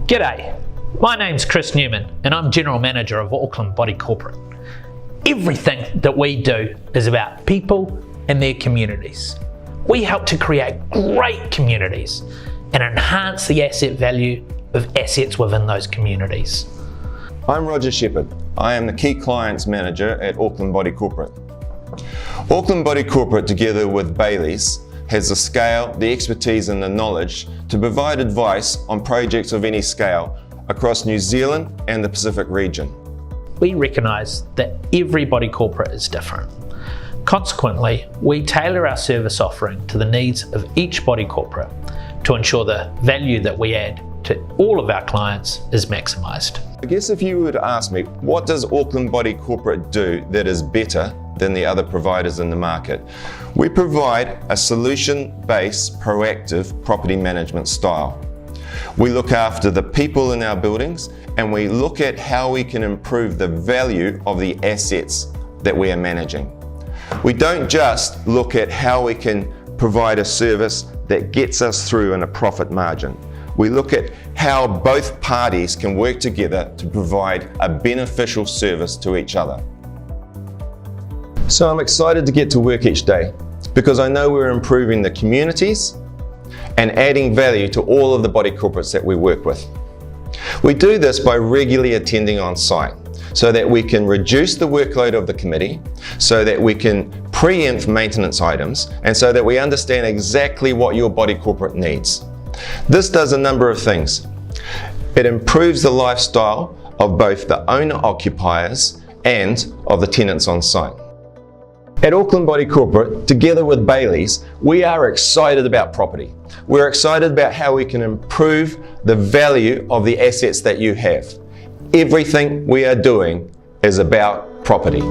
G'day, my name's Chris Newman and I'm General Manager of Auckland Body Corporate. Everything that we do is about people and their communities. We help to create great communities and enhance the asset value of assets within those communities. I'm Roger Shepherd. I am the Key Clients Manager at Auckland Body Corporate. Auckland Body Corporate, together with Bailey's, has the scale, the expertise and the knowledge to provide advice on projects of any scale across New Zealand and the Pacific region. We recognise that every body corporate is different. Consequently, we tailor our service offering to the needs of each body corporate to ensure the value that we add to all of our clients is maximised. I guess if you were to ask me, what does Auckland Body Corporate do that is better than the other providers in the market? We provide a solution-based, proactive property management style. We look after the people in our buildings and we look at how we can improve the value of the assets that we are managing. We don't just look at how we can provide a service that gets us through in a profit margin. We look at how both parties can work together to provide a beneficial service to each other. So I'm excited to get to work each day because I know we're improving the communities and adding value to all of the body corporates that we work with. We do this by regularly attending on site so that we can reduce the workload of the committee, so that we can preempt maintenance items, and so that we understand exactly what your body corporate needs. This does a number of things. It improves the lifestyle of both the owner-occupiers and of the tenants on site. At Auckland Body Corporate, together with Bailey's, we are excited about property. We're excited about how we can improve the value of the assets that you have. Everything we are doing is about property.